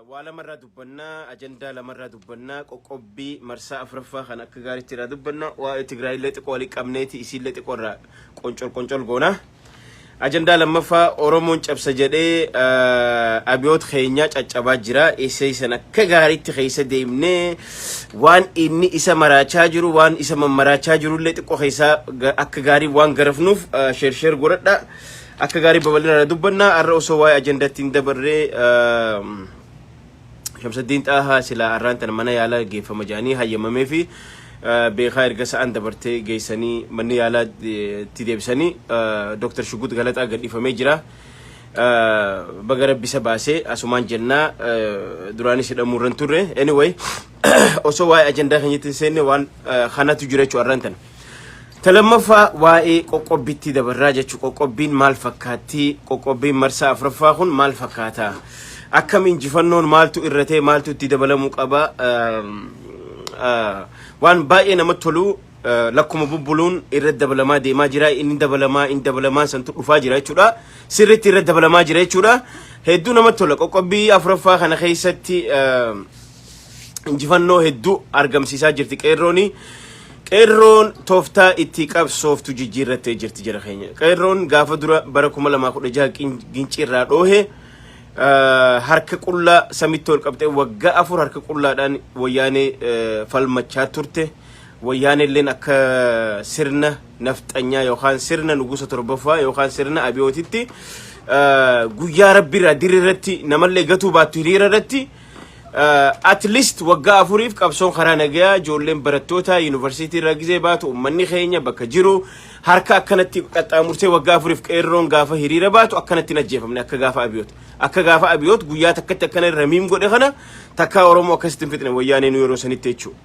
wala marra dubbanna ajenda la marra dubbanna qoqqobbii marsaa afraffaa kan akka gaariitti irraa dubbanna waa'ee Tigraay illee xiqqoo walii qabneeti isiillee xiqqoo irraa qoncol goona. Ajenda lammaffaa Oromoon cabsa jedhee abiyoot keenyaa caccabaa jira. Isa isan akka gaariitti keessa deemnee waan inni isa maraachaa jiru waan isa mammaraachaa jiru illee xiqqoo keessa akka gaarii waan garafnuuf sheer godhadha. Akka gaarii babal'ina dubbanna arra osoo waa'ee ajendaatti hin dabarree Shamsuddin Xaahaa sila arraantan mana yaalaa geeffama jaanii hayyamamee fi beekaa erga sa'an dabartee geessanii manni yaalaa itti deebisanii Dr. Shuggut Galataa gadhiifamee jira. Baga Rabbi isa baasee asumaan jennaa duraanis hidhamuurran turre. Anyway osoo waa'ee ajendaa keenyatti hin seenne waan kanatu jira jechuu arraantan. Talammaffaa waa'ee qoqqobbiitti dabarraa jechuu qoqqobbiin maal fakkaatti qoqqobbiin marsaa afraffaa kun maal fakkaata akkam injifannoon maaltu irratee maaltu itti dabalamuu qaba waan baay'ee namatti tolu lakkuma bubbuluun irratti dabalamaa deemaa jira inni dabalamaa santu dhufaa jira jechuudha sirriitti irratti dabalamaa jira jechuudha hedduu namatti tola qoqqobbii afraffaa kana keessatti injifannoo hedduu argamsiisaa jirti qeerrooni. Qeerroon tooftaa itti qabsooftu jijjiirrattee jirti jira keenya. Qeerroon gaafa dura bara 2016 gincirraa dhoohe harka qullaa samitti ol qabxee waggaa 4 harka qullaadhaan wayyaanee falmachaa turte. Wayyaanee illeen akka sirna nafxanyaa yookaan sirna nugusa torbaffaa yookaan sirna abiyootitti guyyaa rabbiirraa diriirratti namallee gatuu baattu hiriira irratti at least waggaa afuriif qabsoon karaa nagayaa ijoolleen barattoota yuunivarsiitii irraa gizee baatu ummanni keenya bakka jiru harka akkanatti qaxxaamursee waggaa afuriif qeerroon gaafa hiriira baatu akkanatti hin ajjeefamne akka gaafa abiyoot guyyaa takkatti akkana ramiim godhe kana takkaa Oromoo akkasitti hin fixne wayyaanee nu yeroo sanitti jechuudha.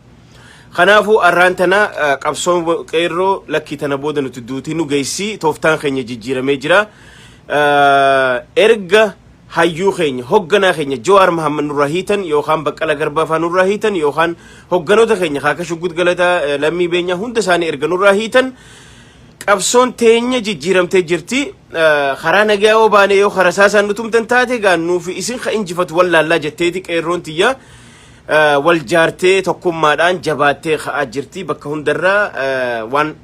Kanaafuu arraan tana qabsoon qeerroo lakkii tana booda nuti duutii nu geessi tooftaan keenya jijjiiramee jira. Erga hayyuu keenya hogganaa keenya Jawaar Mohammad nurraa hiitan yookaan Baqqala Garbaa faa nurraa hiitan yookaan hogganoota keenya akka Shuggut Galataa lammii beenyaa hunda isaanii erga nurraa hiitan qabsoon teenya jijjiiramtee jirti karaa nagaa yoo baane yoo karaa saasaan nutumtan taate gaannuu fi isin ka injifatu wallaallaa jetteeti qeerroon tiyya wal jaartee tokkummaadhaan jabaattee ka'aa jirti bakka hundarraa waan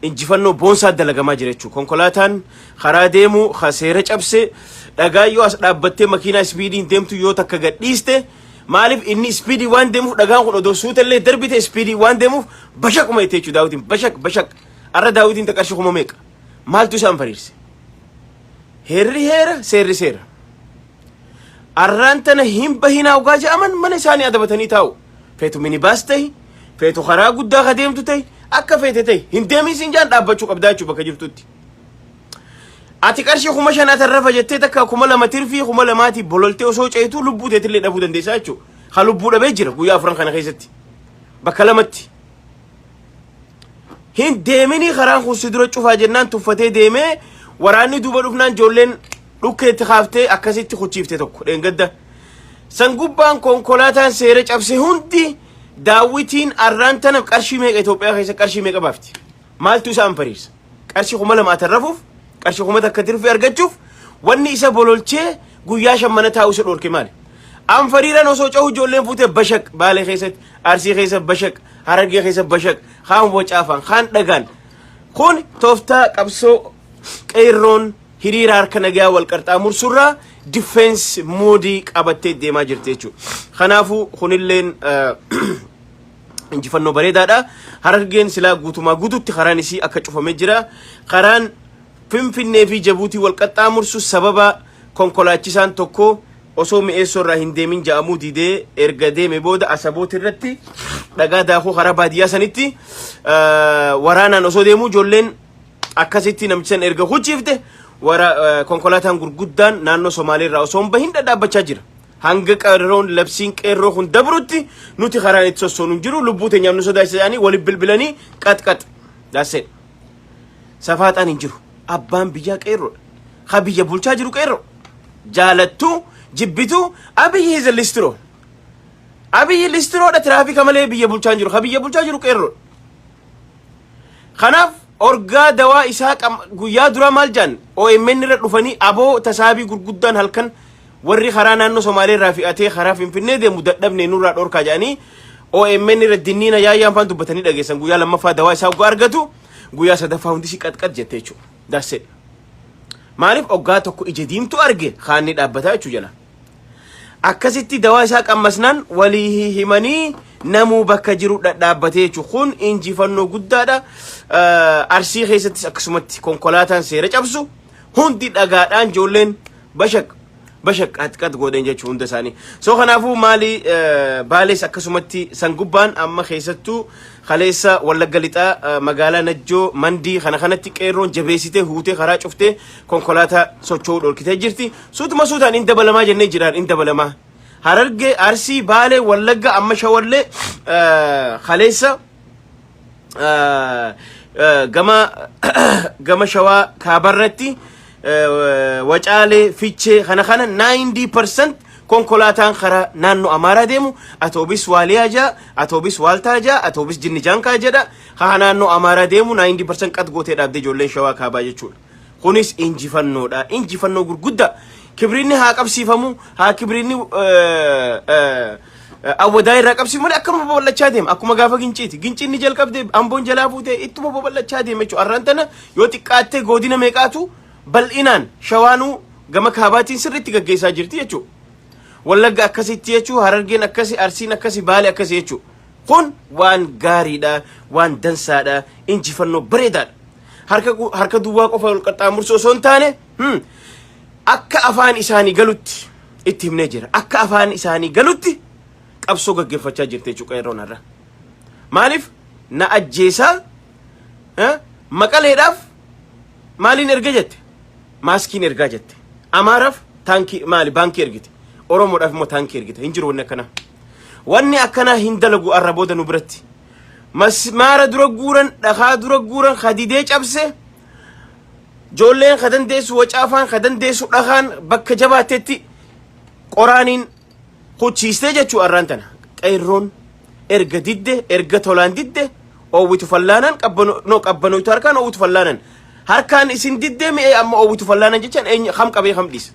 injifannoo boonsaa dalagamaa jira jechuudha. Konkolaataan karaa deemu seera cabse dhagaa yoo as dhaabbattee makiinaa ispiidiin deemtu yoo takka gadhiiste maaliif inni ispiidii waan deemuuf dhagaan kun odoo suutallee darbite ispiidii waan deemuuf bashaquma itti jechuudha daawwitiin bashaq arra daawwitiin taqarshi kuma meeqa maaltu isaan fariirse heerri heera seerri seera arraan tana hin bahinaa ugaa jedhaman mana isaanii adabatanii taa'u feetu minibaas ta'i feetu karaa guddaa ka deemtu ta'i akka feete ta'e hin deemin sin jaan dhaabbachuu qabdaa jechuudha bakka jirtutti. Ati qarshii 5,000 tarrafa jettee takka 2,000 tirfii 2,000 bololtee osoo ceetu lubbuu teetillee dhabuu dandeessaa jechuudha. Ha lubbuu dhabee jira guyyaa afran kana keessatti bakka lamatti. Hin deemini karaan kun si dura cufaa jennaan tuffatee deemee waraanni duuba dhufnaan ijoolleen dhukkeetti kaaftee akkasitti kuchiifte tokko dheengadda. San gubbaan konkolaataan seera cabse hundi daawwitiin arraan tana qarshii meeqa Itoophiyaa keessa qarshii meeqa baafti maaltu isaan fariirsa qarshii 2,000 tarrafuuf qarshii 1,000 takka tirfii argachuuf wanni isa bololchee guyyaa shammana taa'u isa dhorke maali an fariiran osoo cahu ijoolleen fuutee bashaq baalee keessatti arsii keessa bashaq harargee keessa bashaq kaan wacaafaan kaan dhagaan kun tooftaa qabsoo qeerroon hiriira harka nagaa wal qarxaamursurraa defense moodii qabattee deemaa jirti jechuudha. Kanaafuu kunilleen injifannoo bareedaadha. Harargeen silaa guutumaa guututti karaan isii akka cufamee jira. Karaan Finfinnee fi Jabuutii wal qaxxaamursu sababa konkolaachisaan tokko osoo mi'eessoo irraa hin deemin ja'amuu didee erga deeme booda Asaboot irratti dhagaa daakuu karaa baadiyyaa sanitti waraanaan osoo deemuu ijoolleen akkasitti namicha erga hucciifte konkolaataan gurguddaan naannoo Somaalee irraa osoo hin bahin dhadhaabachaa jira. Hanga qeerroon labsiin qeerroo kun dabrutti nuti karaan itti sossoonu hin jiru lubbuu teenyaaf nu sodaachisanii waliin bilbilanii qaxqax. Daasee safaaxaan hin jiru. Abbaan biyyaa qeerroodha. Ha biyya bulchaa jiru qeerroo. Jaalattuu jibbituu Abiyyi hiza listiroo. Abiyyi listiroodha tiraafika malee biyya bulchaa hin jiru. Ha biyya bulchaa jiru qeerroodha. Kanaaf orgaa dawaa isaa guyyaa dura maal jaan OMN irra dhufanii aboo tasaabii gurguddaan halkan warri karaa naannoo Somaalee irraa fi'atee karaa Finfinnee deemu dadhabne nurraa dhorkaa jedhanii OMN irra dinniina yaayyaan faan dubbatanii dhageessan guyyaa lammaffaa dawaa isaa ugaa argatu guyyaa sadaffaa hundi si qatqat jettee jechuudha. Daasee maaliif oggaa tokko ija diimtu arge kaanni dhaabbataa jechuu jala. Akkasitti dawaa isaa qammasnaan walii himanii namuu bakka jiru dhaabbatee jechuudha. Kun injifannoo guddaadha. Arsii keessattis akkasumatti konkolaataan seera cabsu hundi dhagaadhaan ijoolleen bashaq qatqat godhan jechuun hunda isaanii. So kanaafuu maali baalees akkasumatti sangubbaan amma keessattuu kaleessa Wallagga Lixaa magaalaa Najjoo Mandii kanatti qeerroon jabeessitee huutee karaa cuftee konkolaataa socho'uu dhorkitee jirti. Suutuma suutaan in dabalamaa jennee jiraan in dabalamaa. Harargee Arsii Baalee Wallagga amma Shawallee kaleessa gama Shawaa Kaabarratti Wacaalee Fichee kana 90% konkolaataan karaa naannoo Amaaraa deemu atoobis Waaliyaa jaa atoobis Waaltaa jaa atoobis Jinnijaankaa jedha haa naannoo Amaaraa deemu 90% qat gootee dhaabdee ijoolleen Shawaa Kaabaa jechuudha. Kunis injifannoodha. Injifannoo gurguddaa kibrinni haa qabsiifamu haa kibrinni awwadaa irraa qabsiifamu malee akkuma babal'achaa deema akkuma gaafa ginciiti. Ginciinni jalqabdee amboon jalaa fuutee ittuma babal'achaa deema jechuudha. Arraan tana yoo xiqqaattee godina meeqaatu bal'inaan Shawaanuu gama Kaabaatiin sirriitti gaggeessaa jirti jechuudha. Wallagga akkasitti jechuudha. Harargeen akkasi, Arsiin akkasi, Baalee akkasi jechuudha. Kun waan gaariidha, waan dansaadha, injifannoo bareedaadha. Harka duwwaa qofa ol qaxxaamursoo osoo hin taane akka afaan isaanii galutti itti himnee jira. Akka afaan isaanii galutti qabsoo gaggeeffachaa jirti jechuudha qeerroon har'a. Maaliif na ajjeesaa Maqaleedhaaf maaliin erga jette? Maaskiin ergaa jette. Amaaraaf taankii maali baankii ergite. Oromoodhaaf immoo taankii ergite. Hin jiru wanni akkanaa. Wanni akkanaa hin dalagu arra booda nu biratti. Masmaara dura guuran dhagaa dura guuran khadidee cabse ijoolleen ka dandeessu wacaafaan ka dandeessu dhagaan bakka jabaatetti qoraaniin hucciistee jechuu arraan tana. Qeerroon erga didde erga tolaan didde oowwitu fallaanaan qabbanoytu harkaan oowwitu fallaanaan harkaan isin diddee mi'ee amma oowwitu fallaanaan jechaan eenyu ham qabee ham dhiisa.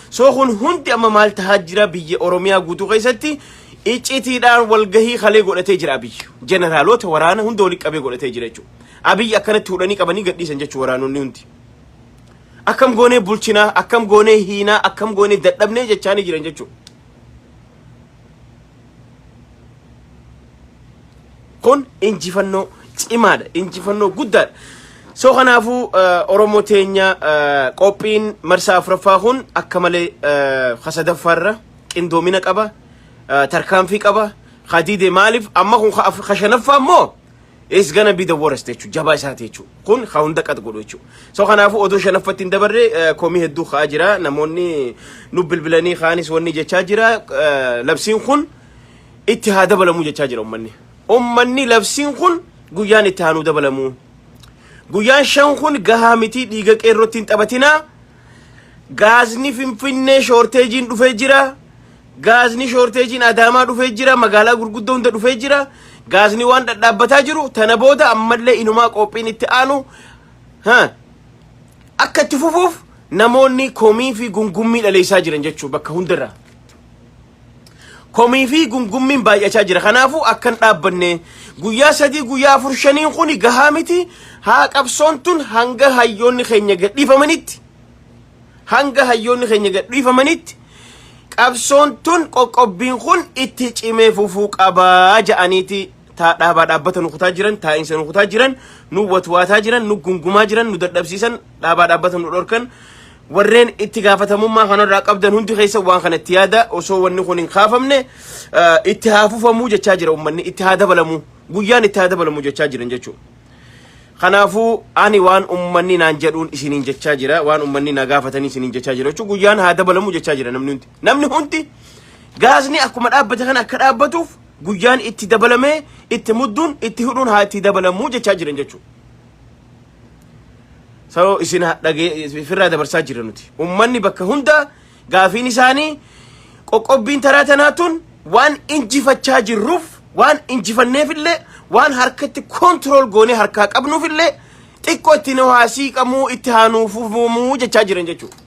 So kun hundi amma maal tahaa jira biyya Oromiyaa guutuu keessatti iccitiidhaan walgahii kalee godhatee jira Abiyyi. Jeneraalota waraana hunda walitti qabee godhatee jira jechuudha. Abiyyi akkanatti hudhanii qabanii gadhiisan jechuudha waraanonni hundi. Akkam goonee bulchinaa, akkam goonee hiinaa, akkam goonee dadhabnee jechaanii jiran jechuudha. Kun injifannoo cimaadha, injifannoo guddaadha. So kanaafuu Oromoo teenya qophiin marsaa afuraffaa kun akka malee kasadaffaarra qindoomina qaba, tarkaanfii qaba, khadide maaliif amma kun khashanaffaa immoo is gonna be the worst jechuudha. Jabaa isaati jechuudha. Kun hunda qat godhu jechuudha. So kanaafuu odoo shanaffatti hin dabarre komii hedduu ka'aa jira. Namoonni nu bilbilanii kaanis wanni jechaa jira. Labsiin kun itti haa dabalamu jechaa jira ummanni. Ummanni labsiin kun guyyaan itti haa nu dabalamu. Guyyaan shan kun gahaa miti dhiiga qeerrootti hin taphatinaa. Gaazni Finfinnee shoorteejiin dhufee jira. Gaazni shoorteejiin Adaamaa dhufee jira. Magaalaa gurguddoo hunda dhufee jira. Gaazni waan dhadhaabbataa jiru tana booda ammallee inumaa qophiin itti aanu akka itti fufuuf namoonni komii fi gungummii dhaleessaa jiran jechuudha bakka hundarraa. Komii fi gungummiin baay'achaa jira. Kanaafuu akkan dhaabbanne guyyaa 3 guyyaa 4 5 kun gahaa miti. Haa qabsoon tun hanga hayyoonni keenya gadhiifamanitti qabsoon tun qoqqobbiin kun itti cimee fufuu qabaa ja'aniiti dhaabbata nu kutaa jiran taa'insa nu kutaa jiran nu watwaataa jiran nu gungumaa jiran nu dadhabsiisan dhaabbata nu dhorkan warreen itti gaafatamummaa kanarraa qabdan hundi keessa waan kanatti yaada osoo wanni kun hin kaafamne itti haa fufamuu jechaa jira ummanni itti haa dabalamu guyyaan itti haa dabalamu jechaa jiran jechuudha. Kanaafuu ani waan ummanni naan jedhuun isiniin jechaa jira waan ummanni na gaafatanii isiniin jechaa jira jechuudha. Guyyaan haa dabalamu jechaa jira namni hundi gaazni akkuma dhaabbata kana akka dhaabbatuuf guyyaan itti dabalamee itti mudduun itti hudhuun haa itti dabalamu jechaa jiran jechuudha. Saro isin dhagee firraa dabarsaa jira nuti ummanni bakka hunda gaafiin isaanii qoqqobbiin taraa tanaatun waan injifachaa jirruuf waan injifanneefillee waan harkatti control goone harkaa qabnuufillee xiqqoo itti nu haasiiqamuu itti haanuufufumuu jechaa jiran jechuudha.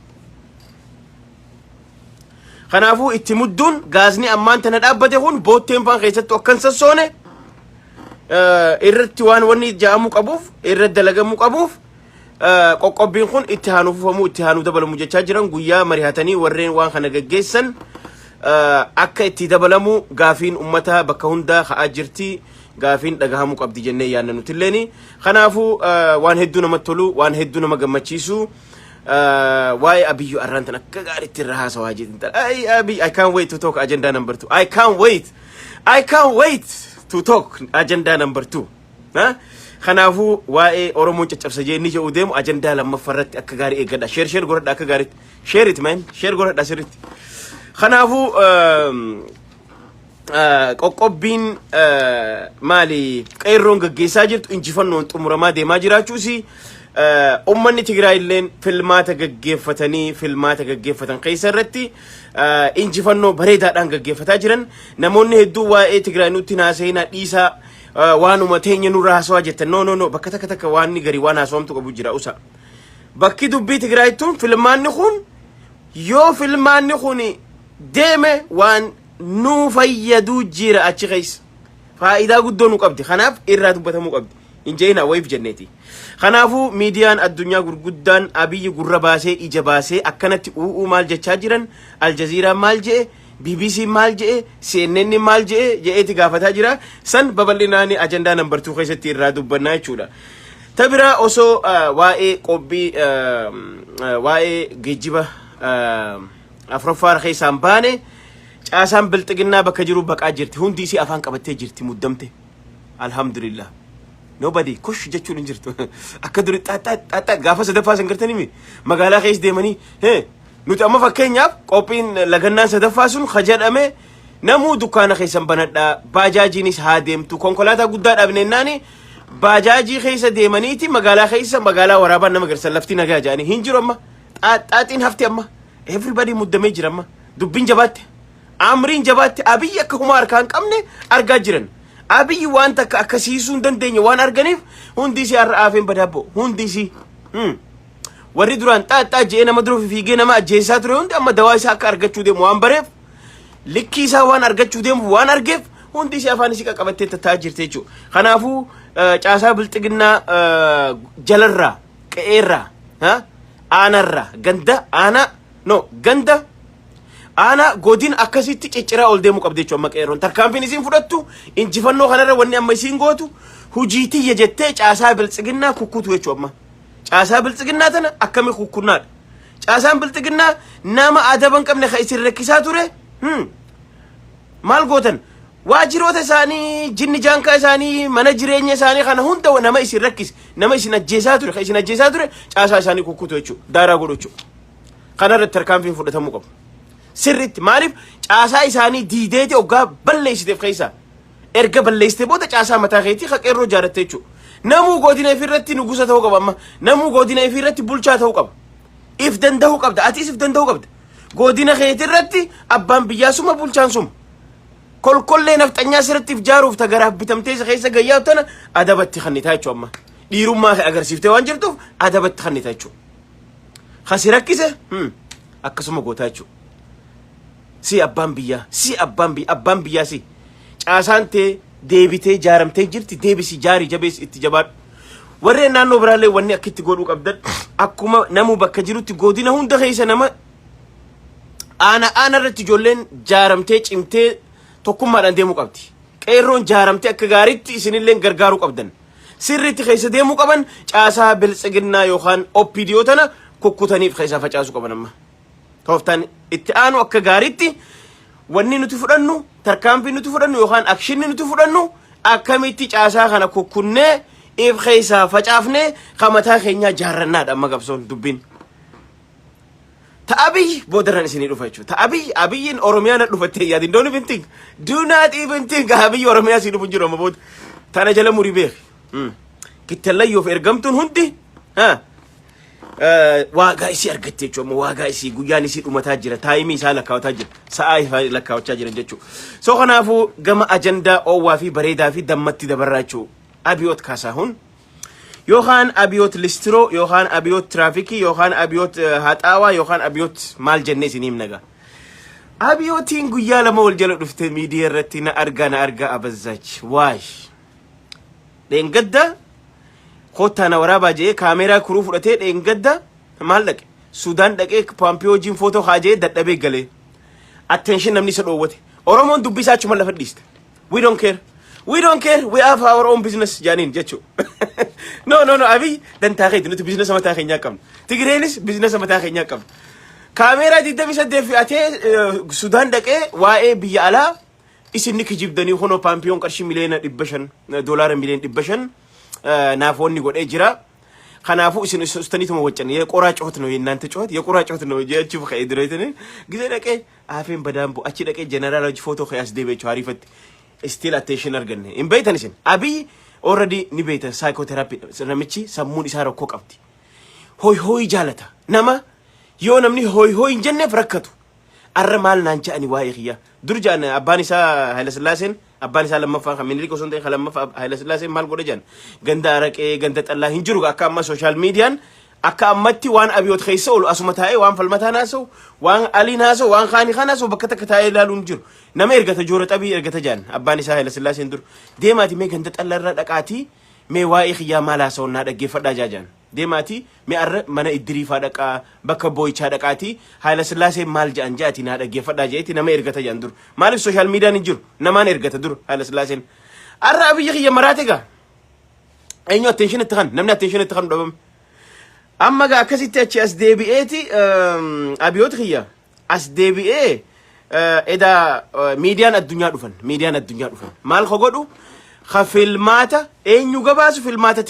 kanaafuu itti mudduun gaazni ammaan tana dhaabbate kun bootteen faan keessatti akkan sassoone irratti waan wanni ja'amu qabuuf irratti dalagamu qabuuf qoqqobbiin kun itti haanuufamu itti haanuu dabalamu jechaa jiran guyyaa marihatanii warreen waan kana gaggeessan akka itti dabalamu gaafiin ummata bakka hundaa ka'aa jirti gaafiin dhagahamuu qabdi jennee yaanna nutilleen kanaafuu waan hedduu namatti tolu waan hedduu nama gammachiisu why Abiy arrantan akka gaariitti irra haasawaa jedhin Abiy I can't wait to talk agenda number 2 I can't wait to talk agenda number 2 ha kanaafuu waa'ee Oromoo caccabsa jeenni jedhu deemu agenda lammaffarratti akka gaarii eeggadha share godhadha akka gaariitti share it man share godhadha sirriitti kanaafuu qoqqobbiin maali qeerroon gaggeessaa jirtu injifannoon xumuramaa deemaa jiraachuusi ummanni Tigraay illeen filmaata gaggeeffatan keessa irratti injifannoo bareedaadhaan gaggeeffataa jiran namoonni hedduu waa'ee Tigraay nutti naaseenaa dhiisaa waanuma teenya nurra haasawaa jettan no bakka takka waanni gari waan haasawamtu qabu jira usa bakki dubbii Tigraay tun filmaanni kun yoo filmaanni kun deeme waan nu fayyadu jira achi keessa faayidaa guddoo nu qabdi kanaaf irraa dubbatamuu qabdi injeena wayif jenneeti kanaafuu miidiyaan addunyaa gurguddaan Abiy gurra baasee ija baasee akkanatti maal jechaa jiran Aljazeera maal jee BBC maal jee CNN maal jee jeeti gaafataa jira san babal'inaani agenda number 2 keessatti irraa dubbannaa jechuudha tabira osoo waa'ee qobbii waa'ee geejjiba afrofaar keessaan baane caasaan bilxiginnaa bakka jiru baqaa jirti hundi isii afaan qabattee jirti muddamte alhamdulillah nobody kush jechuun jirtu akka duri xaxxa gaafa sadaffaa sangartanii magaalaa keessa deemanii nuti amma fakkeenyaaf qophiin lagannaan sadaffaa sun khajadame namuu dukkaana keessan banadha baajaajiinis haa deemtu konkolaataa guddaa dhabneennaani baajaajii keessa deemaniiti magaalaa keessa magaalaa waraabaan nama garsan lafti nagaa jaanii hin jiru amma xaaxiin hafti amma everybody muddamee jira amma dubbiin jabaatti amriin jabaatti Abiy akka huma harkaan qabne argaa jiran Abiy waan takka akkasiisuun dandeenya waan arganiif hundi si arraafeen badabbo hundi si warri duraan xaaxaa jee nama duruu fiigee nama ajjeesaa ture hundi amma dawaa isaa akka argachuu deemu waan bareef likkii isaa waan argachuu deemu waan argeef hundi si afaan isii qaqqabattee tataa jirte jechuudha kanaafuu caasaa bilxiginnaa jalarraa qe'eerraa aanarraa ganda ana godin akkasitti cicciraa ol deemu qabde jechuudha amma qeerroon tarkaanfiin isiin fudhattu injifannoo kanarra wanni amma isiin gootu hujiitii jettee caasaa bilxiginnaa kukkutu jechuudha amma caasaa bilxiginnaa tana akkami kukkunnaadha caasaan bilxiginnaa nama adaban qabne ka isin rakkisaa ture maal gootan waajiroota isaanii jinni jaankaa isaanii mana jireenya isaanii kana hunda nama isin rakkis nama isin ajjeesaa ture ka isin ajjeesaa ture caasaa isaanii kukkutu jechuudha daaraa godhu jechuudha kanarratti tarkaanfiin fudhatamuu qabu sirritti maaliif caasaa isaanii diideeti oggaa balleessiteef keessa erga balleessite booda caasaa mataa keetii ka qeerroo jaaratte jechuudha namuu godina ifirratti nugusa ta'uu qaba amma namuu godina ifirratti bulchaa ta'uu qaba if danda'uu qabda atiis if danda'uu qabda godina keetirratti abbaan biyyaa suma bulchaan suma kolkollee nafxanyaa sirratti if jaaruuf tagaraaf bitamtee isa keessa gayyaa tana adabatti kannitaa jechuudha amma dhiirummaa agarsiiftee waan jirtuuf adabatti kannitaa jechuudha kasi rakkise akkasuma gootaa jechuudha si abbaan biyyaa si caasaan tee deebitee jaaramtee jirti deebisi jaarii jabees itti jabaadhu warreen naannoo biraallee wanni akka itti godhuu qabdan akkuma namuu bakka jirutti godina hunda keessa nama aana irratti ijoolleen jaaramtee cimtee tokkummaadhaan deemuu qabdi qeerroon jaaramtee akka gaariitti isinilleen gargaaruu qabdan sirriitti keessa deemuu qaban caasaa bilxiginnaa yookaan OPDO tana kukkutaniif keessa facaasuu qaban amma tooftaan itti aanu akka gaariitti wanni nuti fudhannu tarkaanfii nuti fudhannu yookaan akshinni nuti fudhannu akkamitti caasaa kana kukkunnee if keessa facaafnee kamataa keenyaa jaarrannaadha amma qabsoon dubbiin Abiy boodaran isinii dhufa jechuudha Abiyyin Oromiyaa na dhufattee yaadin don't even think do not even think Abiy Oromiyaa si dhufu jiru amma booda tana jala murii beeki kittallayoof ergamtuun hundi waagaa isii argatte jechuudha waagaa isii guyyaan isii dhumataa jira taayimii isaa lakkaawataa jira sa'aa isaa lakkaawachaa jira jechuudha so kanaafuu gama ajandaa oowwaa fi bareedaa fi dammatti dabarraa jechuudha Abiyoot Kaasaahun yookaan Abiyoot Listiroo yookaan Abiyoot Tiraafikii yookaan Abiyoot Haxaawaa yookaan Abiyoot maal jennee isin himnaga Abiyootiin guyyaa lama wal jala dhufte miidiyaa irratti na arga abazzach waash dheengadda kottaana waraabaa jee kaameeraa kuruu fudhatee dheengadda maal dhaqe Suudaan dhaqee Paampiyoo wajjin footoo haajee dadhabee galee attention namni isa dhoowwate Oromoon dubbisaa achuma lafa dhiiste we don't care we have our own business jaanin jechu no Abiy dantaa keeti nuti business mataa keenyaa qabna Tigreenis business mataa keenyaa qabna Kamera di demi sadde fiate Sudan dhaqee waa'ee biyya alaa isinni kijibdanii hono Pampiyoon qarshii miliyoona 500 doolaara miliyoona 500 naafoonni godhee jira kanaafuu isin ustaniituma waccan የቆራ ጮት ነው የእናንተ ጮት የቆራ ጮት ነው የእቺው ከይድረይተን ጊዜ dhaqee አፌን በዳምቦ አቺ dhaqee ጀነራሎች ፎቶ ከያስደበቸው አሪፈት ስቲል አቴንሽን አርገን ኢምቤተን isin አብይ ኦሬዲ ኒቤተ ሳይኮቴራፒ ስለምቺ ሰሙን ይሳረው ኮ ቀብቲ ሆይ ጃለታ ነማ yoo namni hoy injenne frakkatu arra maal naan ja'ani waa'ee khiyya dur jaan abbaan isaa Haile Sillaaseen abbaan isaa lammaffaa kan Minilik osoo ta'e lammaffaa Haile Sillaaseen maal godhe jaan ganda araqee ganda xallaa hin jiru akka amma social mediaan akka ammatti waan abiyoot keessa ol asuma taa'ee waan falmataa naasoo waan aliin naasoo waan khaani naasoo bakka takka taa'ee ilaaluun jiru nama ergata joora xabii ergata jaan abbaan isaa Haile Sillaaseen dur deemaati mee ganda xallaa irra dhaqaati mee waa'ee khiyya maal haasoo naa dhaggeeffadhaa jaajaan deemaati mee arra mana idriifaa dhaqaa bakka booyichaa dhaqaati Haile Sillaasee maal ja'an jaati naa dhaggeeffadhaa jeeti nama ergata jaan dur maaliif social media hin jiru namaan ergata dur Haile Sillaaseen arra abiyyi khiyya maraate gaa eenyu attention itti kan namni attention itti kan dhabame amma gaa akkasitti achi as deebi'eeti abiyoot khiyya as deebi'ee eda miidiyaan addunyaa dhufan maal godhu khafilmaata eenyu gabaasu filmaata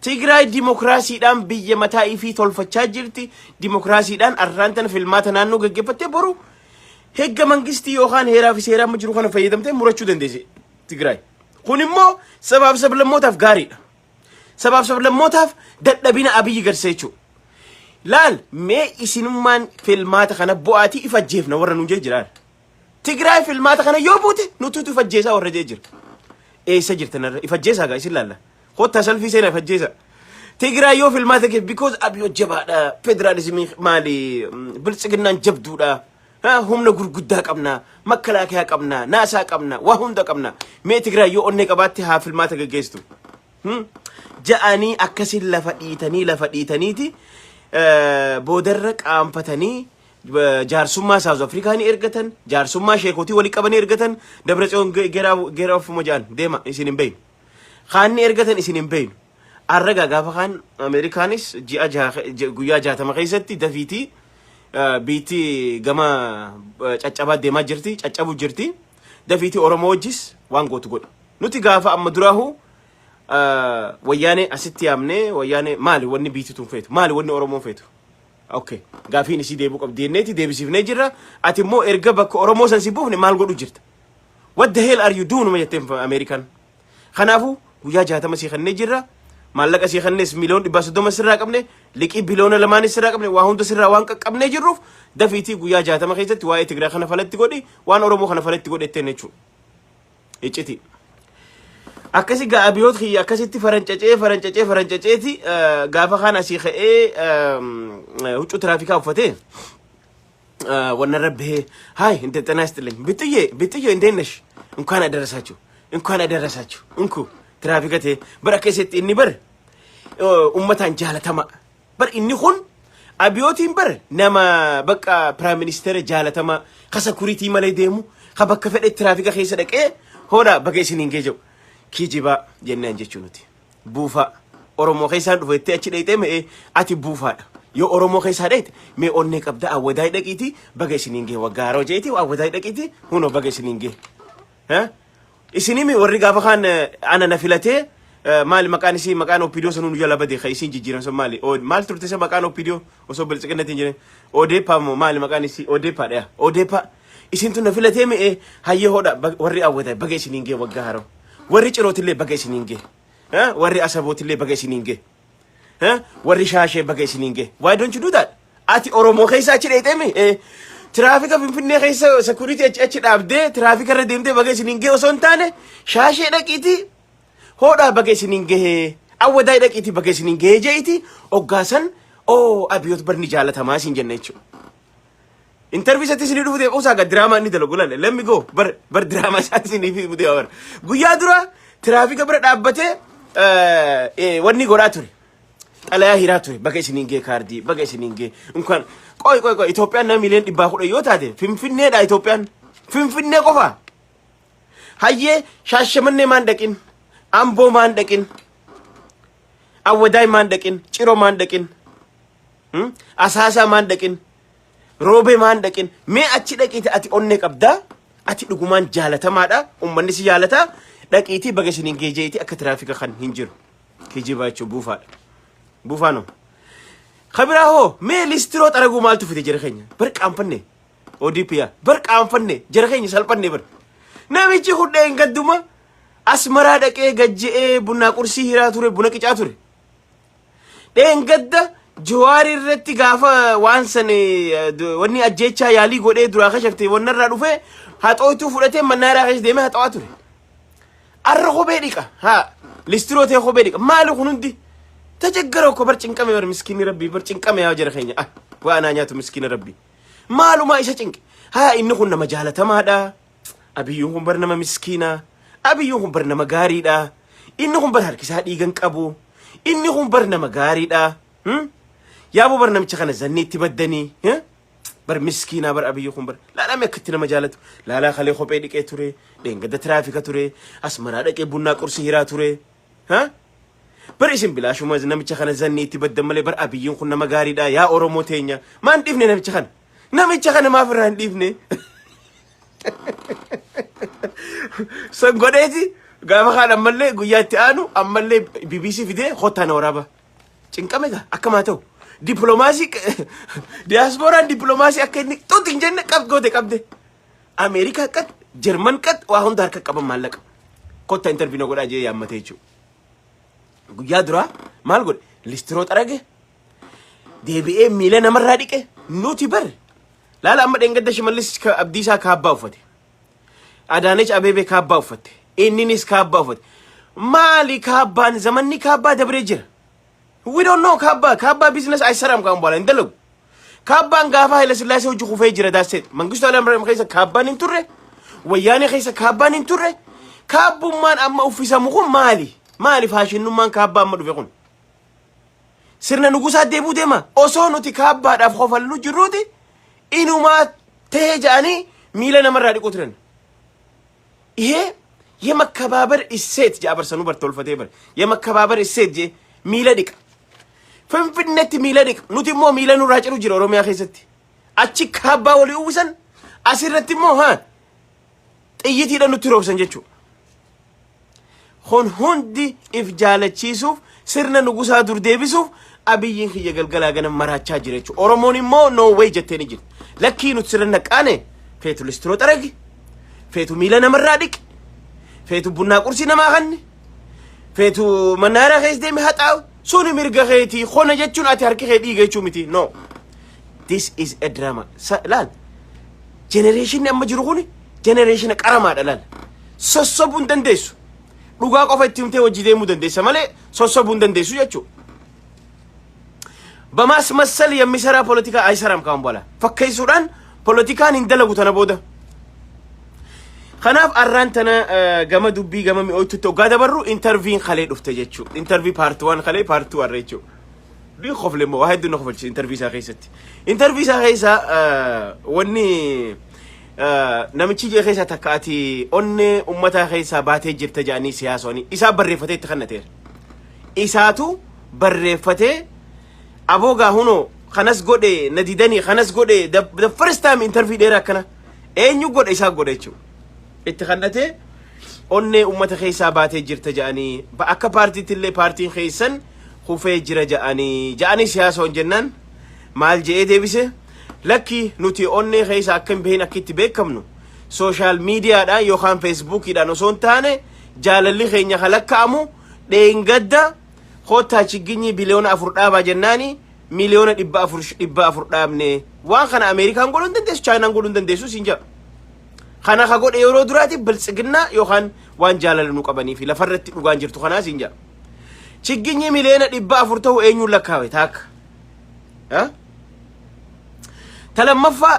Tigraay dimokiraasiidhaan biyya mataa ifii tolfachaa jirti dimokiraasiidhaan arraantan filmaata naannoo gaggeeffattee boru hegga mangistii yookaan heeraa fi seeraa jiru kana fayyadamtee murachuu dandeesse Tigraay kun immoo sabaaf sablammootaaf gaariidha sabaaf sablammootaaf dadhabina abiyyi garseechuu laal mee isinummaan filmaata kana bu'aatii ifajjeefna warra nu jira Tigraay filmaata kana yoo buute nututu ifajjeesaa warra jira eessa jirtan ifajjeesaa gaa isin laalla Hotta selfie sena fajjesa Tigraay yoo filmaata ke because abiyo jabaadha federalism maali bilጽግናን jabduudha humna gurguddaa qabna makkalaakaya qabna naasaa qabna waa hunda qabna mee Tigraay yoo onne qabaatti haa filmaata gaggeesstu ja'anii akkasin lafa dhiitaniiti boodarra qaanfatanii jaarsummaa South Africa ni ergatan jaarsummaa sheekootii wali qabanii ergatan Dabratsioon geera ofuma ja'an deema isin hin beeynu Khaanni ergatan isin hin beeynu arraga gaafa khaan Ameerikaanis guyyaa 60 keessatti dafiiti biiti gama caccabaa deemaa jirti caccabu jirti dafiiti Oromoo wajjis waan gootu godhe nuti gaafa amma duraahu wayyaane asitti yaamne wayyaane maali wanni biiti tun feetu maali wanni Oromoon feetu okay gaafiin isi deebu qabdeenneeti deebisifnee jirra ati immoo erga bakka Oromoo san si buufne maal godhu jirta what the hell are you doing ma jetteen Ameerikaan khanaafu guyyaa 60 si khannee jirra maallaqa si khannees miliyoon 130 sirraa qabne liqii biliyoona 2 sirraa qabne waa hunda sirraa waan qaqqabnee jirruuf dafiitii guyyaa 60 keessatti waa'ee Tigraay kana falatti godhi waan Oromoo kana falatti godhetteen jechuudha icciti akkasi gaa abiyoot khiyya akkasitti farancacee gaafa kana asii kha'ee huccuu tiraafikaa uffatee wanna rabbee hay inte tanaastilኝ bitiyye እንደነሽ እንኳን አደረሳችሁ እንኩ ትራፊከቴ በረከሰት inni bar ummatan jaalatama bar inni kun abiyootiin bar nama bakka prime minister jaalatama ka security malee deemu ka bakka fedhe traafika keessa dhaqee hoda baga isin hingeejo kijiba jennaan jechuu nuti buufa Oromoo keessaan dhufetti achi dheeytee mee ati buufaadha yoo Oromoo keessaa dheeyte mee onne qabda awwadaay dhaqiiti baga isin hingee waggaaroo jeeti awwadaay dhaqiiti huno baga isin hingee isinimi warri gaafa khaan ana na filatee maali maqaan isii maqaan Oppidio sanuu jala bade khaysin jijjiiran so maali maal turte se maqaan Oppidio osoo bilጽግናtiin jire Odepa maali maqaan isii Odepa isin tun na filatee mee hayye hoda warri awwata baga isin hingee waggaaroo warri cirootillee baga isin hingee warri asabootillee baga isin hingee warri shaashee baga isin hingee why don't you do that ati Oromoo keessa achi dheeytee mee Trafika finfinnee keessa security achi dhaabdee trafika irra deemtee baga isin hingee osoo hin taane shaashee dhaqiiti hoodhaa baga isin hingee awwadaay dhaqiiti baga isin hingee jeeti oggaasan abiyoot barni jaalatamaa isin jenna jechuudha interview satti sini dhufu usa ga drama ni dalo gulale let me go bar drama satti sini fi bude bar guyyaa dura traffic bira dhaabbate wanni goraa ture alaya hiraa ture baga isiniin gee kaardii baga isiniin gee unkan qoy Itoophiyaan na miliyoon 110 yoo taate Finfinneedha Itoophiyaan Finfinnee qofa hayyee Shaashamannee maan dhaqin Amboo maan dhaqin Awwadaay maan dhaqin Ciroo maan dhaqin Asaasaa maan dhaqin Roobee maan dhaqin mee achi dhaqiiti ati onnee qabdaa ati dhugumaan jaalatamaadha ummanni si jaalataa dhaqiiti baga isiniin gee jeeti akka tiraafika kan hin jiru kijibaa jechuun buufaano خبره هو مي ليسترو ترغو مالتو في جرخين برقانفني اوديبيا برقانفني جرخين سلبني بر ناميچي خدين قدوما اسمرا دقه گجئ بنا قرسي هيرا توري بنا قچا توري دين قد جواري رتي غافا وانسني وني اجيچا يالي غودي درا خشفتي ونرا دوفه هاتوتو فدته منارا خش ديمه هاتوا توري ارخو بيديكا ها ليسترو تي خو بيديكا مالو خنودي تجگرو کو برچنقمه بر مسكين ربي برچنقمه يا جرخينيا وانا نياتو مسكين ربي مالو ما ايش چنق ها انكم مجالته مادا ابيهم برنما مسكينا ابيهم برنما غاريدا انكم بر هركي سادي گن قبو انكم برنما غاريدا يا ابو برنما چخنا زني تبدني بر مسكينا بر ابيهم بر لا مكتنا مجالته لا خلي خو بيديك توري دنگد ترافيك توري اسمرا دقه بونا قرسي هيرا توري ها بريسم بلا شو ما نمشي خنا زني تبدل ملي بر أبيون كنا مغاري دا يا أورومو تينيا ما ندفني نمشي خنا ما فران ندفني سنقولتي قام خان أملي قياتي أنو أملي BBC فيديو خوتانا ورابا تنكمل أكماتو دبلوماسي دياسبورا دبلوماسي أكني تو تنجن كاب قودي كابدي أمريكا كات جرمن كات وهم دار كاب مالك كوتا انترفيو نقول أجي يا متيجو guyyaa dura maal godhe listroo xarage deebi'ee miila namarraa dhiqe nuti bar laala amma dhengadda Shimallis Abdiisaa kaabbaa uffate Adaanech Abeebee kaabbaa uffatte inninis kaabbaa uffate maali kaabbaan zamanni kaabbaa dabree jira we don't know kaabbaa business aysaram kan boala indalagu kaabbaan gaafa Haile Sillaasee hojii kufee jira daaset Mangistuu Hayilamaariyaam keessa kaabbaan hin turre Wayyaanee keessa kaabbaan hin turre kaabbummaan amma uffisamu kun maali faashinummaan kaabbaa amma dhufe kun sirna nugusaa deebuu deema osoo nuti kaabbaadhaaf qofallu jirruuti inumaa ta'ee ja'anii miila namarraa dhiqu turan የመከባበር እሴት ጃበርሰኑ በርቶልፈቴ በር የመከባበር እሴት ጄ ሚለ ዲቅ ፍንፍነት ሚለ ዲቅ ኑቲሞ ሚለኑ ራጭሩ ጅሮ ኦሮሚያ ኸሰቲ አቺ ካባ ወሊ ውሰን አሲረቲሞ ጥይት ይደኑ ትሮብሰን ጀቹ ሁንዲ ኢፍ ጃለቺሱፍ ስርነ ንጉሳ ዱር ዴቢሱፍ አብይን ከየገልገላ ገነ መራቻ ጅረቹ ኦሮሞኒሞ ኖ ዌይ ጀቴን ጅል ለኪኑ ስርነ ቃኔ ፌቱ ልስትሮ ጠረጊ ፌቱ ሚለነ መራዲቅ ፌቱ ቡና ቁርሲ ነማኸን ፌቱ መናራ ኸይስ ደም ሀጣው ሱኒ ሚርገ ኸይቲ ኾነ ጀቹን አቲ አርቂ ኸዲ ገቹ ሚቲ ኖ this is a drama ላል ጄኔሬሽን ያመጅሩኹኒ ጄኔሬሽን ቀረማ ደላል ሶሶቡን ደንደሱ ዱጋ ቆፈቲምቴ ወጂ ደሙ ደንደሰ ማለ ሶሶቡን ደንደሱ ጀቹ በማስመሰል የሚሰራ ፖለቲካ አይሰራም ካሁን በኋላ ፈከይ ሱዳን ፖለቲካን እንደለጉ ተነቦደ خناف أرانتنا جما دبي جما ميوتو توجادا برو انترفين خليه دفتجتشو انترفي بارت 1 خليه بارت 2 أريتشو لي خوف لما واحد دون خوف انترفي ساخيستي انترفي ساخيسا وني نمشي جي خيسا تكاتي أني أمتا خيسا باتي جبت جاني سياسوني إسا بريفتي تخنتير إساتو بريفتي أبوغا هونو خناس غودي نديدني خناس غودي the first time interview ديرا كنا أينيو غود إسا غوديتشو اتخنته أني أمة خيسا باتي جرت جاني بأكا بارتي تلي بارتين خيسن خوفي جر جاني سياسون جنان مال جئ ديبسه لكي نوتي أني خيسا كم بين أكيد بيكمنو سوشال ميديا دا يوخان فيسبوك دا نصون تاني جالالي خينيا خلق كامو دين قدا خوتا چگيني بليون أفرقابا جناني مليون إبا أفرقابني وان خان أمريكا نقولون دندسو چاينا نقولون دندسو سنجا خنا خاقود يورو دراتي بلسقنا يوخان وان جالل نقبني في لفرت نقان جرتو خنا سنجا چگيني مليون إبا أفرقابو اينيو لكاوي تاك تلمفا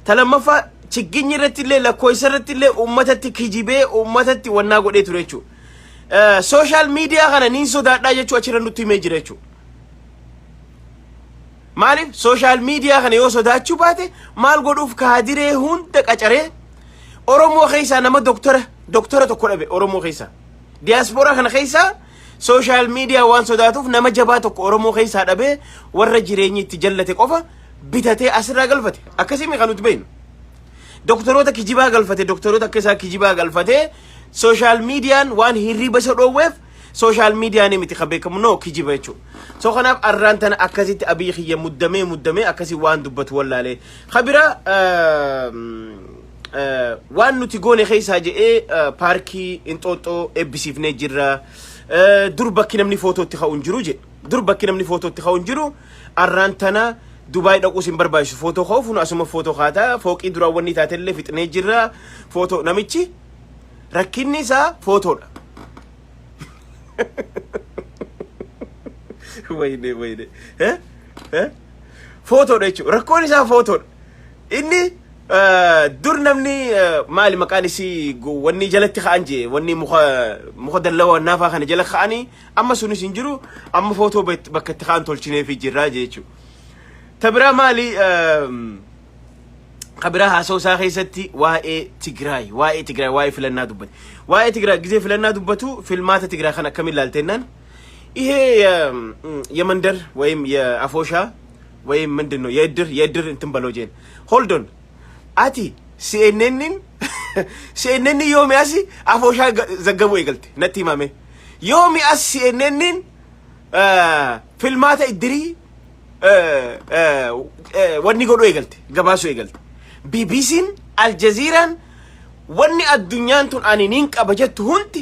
talammaffaa chigginyi irratti illee lakkoofsa irratti illee ummatatti kijibee ummatatti wannaa godhee ture jechuudha. Social media kana niin sodaadhaa jechuu achirra nutti himee jira jechuudha. Maaliif social media kana yoo sodaachuu baate maal godhuuf kaadiree hunda qacaree Oromoo keessaa nama doktora tokko dhabe Oromoo keessaa. Diaspora kana keessaa social media waan sodaatuuf nama jabaa tokko Oromoo keessaa dhabe warra jireenyi itti jallate qofa bitatee asirraa galfate. Akkasii kan nuti beeknu. Doktoroota kijibaa galfate doktoroota akka isaa kijibaa galfate social mediaan waan hirriba isa dhoowweef social media ni miti khabeekamu no kijiba jechuudha. So kanaaf arraan tana akkasitti abii xiyya muddamee akkasii waan dubbatu wallaalee. Khabira waan nuti goone keessaa jedhee paarkii Inxooxxoo eebbisiifnee jirra. Dur bakki namni footootti ka'uun jiru jedhe. Dur bakki namni footootti ka'uun jiru arraan tana Dubai dhaquus hin barbaachisu footoo ka'uuf asuma footoo kaataa fooqii duraawwanni taatellee fixnee jirra footoo namichi rakkinni isaa footoodha. Wayne fotoodha jechuudha. Rakkoon isaa fotoodha. Inni dur namni maali maqaan isii wanni jalatti ka'an jee wanni muka dallawaa naafaa kana jala ka'anii amma sunis hin jiru amma fotoo bakka itti ka'an tolchinee fi jirraa jechuudha. Tabira maali qabira haasoo isaa keessatti waa'ee Tigraay waa'ee filannaa dubbate. Waa'ee Tigraay gisee filannaa dubbatu filmaata Tigraay kan akkamiin ilaalteennan ይሄ የመንደር ወይም የአፎሻ ወይም ምንድነው የእድር እንትን በለው ጄን ሆልዶን አቲ ሲኤንኤንን ዮሚያሲ አፎሻ ዘገቡ ይገልጥ ነቲ ማሜ ዮሚያስ ሲኤንኤንን ፊልማታ እድሪ ወኒ ጎዶ ይገልጥ ገባሱ ይገልጥ ቢቢሲን አልጀዚራን ወኒ አዱኛንቱን አኒኒን ቀበጀት ሁንቲ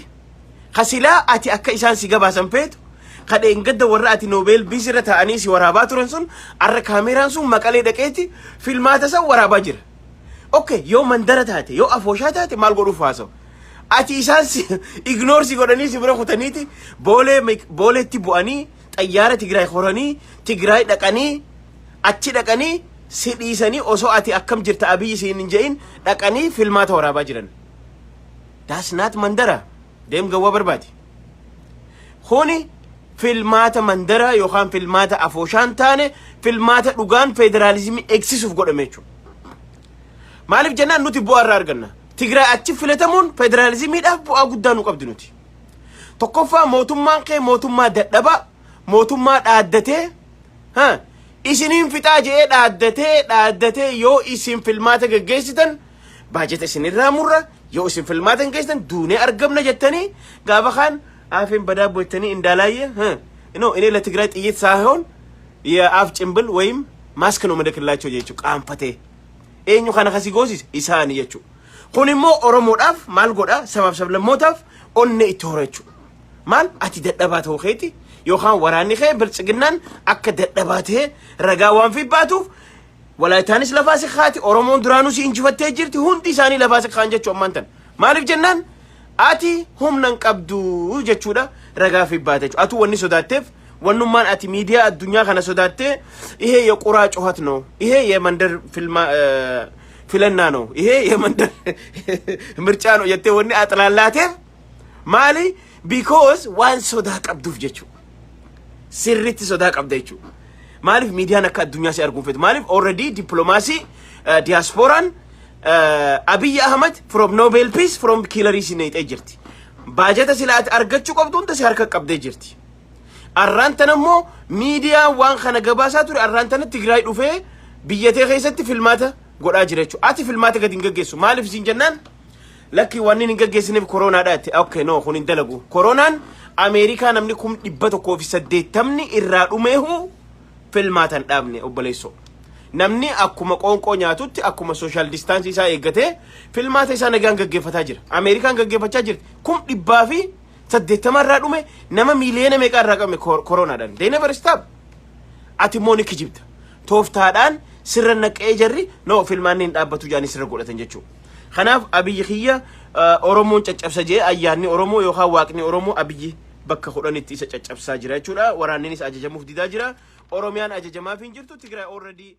ከሲላ አቲ አከ ኢሳን ሲገባሰን ፌቱ kada engadda warra ati Nobel bisira ta'anii si waraabaa turan sun arra kaameraan sun maqalee dhaqeeti filmaata san waraabaa jira. Okay, yoo mandara taate yoo afooshaa taate maal godhuuf haasawu? Ati isaan si ignore si godhanii si bira kutaniiti booleetti bu'anii xayyaara Tigraay horanii Tigraay dhaqanii achi dhaqanii si dhiisanii osoo ati akkam jirta abiyyi siin hin je'in dhaqanii filmaata waraabaa jiran. That's not mandara. Deem gawwa barbaadi. Huni filmaata mandara yookaan filmaata afooshaan taane filmaata dhugaan federaalizimii eegsisuuf godhame jechuudha. Maaliif jennaan nuti bu'aa irraa arganna. Tigraay achi filatamuun federalizimiidhaaf bu'aa guddaa nu qabdi nuti. Tokkoffaa mootummaan kee mootummaa dadhabaa mootummaa dhaaddatee isiniin fixaa jedhee dhaaddatee yoo isin filmaata gaggeessitan baajeta isinirraa murra yoo isin filmaata gaggeessitan duunee argamna jettanii gaafa kaan አፌን በዳቦ የተኒ እንዳላየ እኔ ለትግራይ ጥይት ሳይሆን የአፍ ጭምብል ወይም ማስክ ነው መደክላቸው ጀቹ ቃንፈቴ ኤኙ ካነ ከሲጎሲስ ኢሳን የቹ ኩኒሞ ኦሮሞዳፍ ማልጎዳ ሰባብሰብ ለሞታፍ ኦነ ኢቶረቹ ማል አቲ ደደባተ ወኸቲ ዮኻን ወራኒ ኸ ብልጽግናን አከ ደደባተ ረጋዋን ፊባቱፍ ወላይታንስ ለፋሲክ ኻቲ ኦሮሞን ዱራኑ ሲንጅፈቴ ጅርቲ ሁንዲ ሳኒ ለፋሲክ ኻንጀቹ ማንተን ማልፍ ጀናን Ati humnan qabdu jechuudha ragaa fi baatechu atu wanni sodaatteef wannummaan ati miidiyaa addunyaa kana sodaatte ይሄ የቁራ ጩኸት ነው ይሄ የመንደር ፊለና ነው ይሄ የመንደር ምርጫ ነው የቴ ወኒ አጥላላቴፍ ማሊ because ዋን ሶዳ qabduuf jechu sirritti soda qabdechu ማሊፍ ሚዲያን አካ አዱኛ ሲያርጉን ፈት ማሊፍ already ዲፕሎማሲ ዲያስፖራን Abiy Ahmed from Nobel Peace from Hillary Clinton jirti. Baajata silaat argachuu qabduun tasi harka qabdee jirti. Arraan tana immoo miidiyaan waan kana gabaasaa ture arraan tana Tigraay dhufee biyyatee keessatti filmaata godhaa jira jechuudha. Ati filmaata gadi hin gaggeessu. Maaliif siin jennaan lakki wanni hin gaggeessineef koronaadhaatti. Okay no kun hin dalagu. Koronaan Ameerikaa namni 180 irraa dhumeehu filmaatan dhaabne obboleessoo. namni akkuma qoonqoo nyaatutti akkuma social distance isaa eeggate filmaata isaa nagaan gaggeeffataa jira. Ameerikaan gaggeeffachaa jirti. 180 irraa dhume nama miiliyoona meeqa irraa qabame koronaadhaan. They never stop. Ati mooni kijibta. Tooftaadhaan sirra naqee jarri no filmaanni hin dhaabbatu jaanii sirra godhatan jechuudha. Kanaaf Abiyyi kiyya Oromoon caccabsa jee ayyaanni Oromoo yookaan waaqni Oromoo Abiyyi bakka hodhanitti isa caccabsaa jira jechuudha. Waraannis ajajamuuf didaa jira. Oromiyaan ajajamaaf hin jirtu. Tigraay already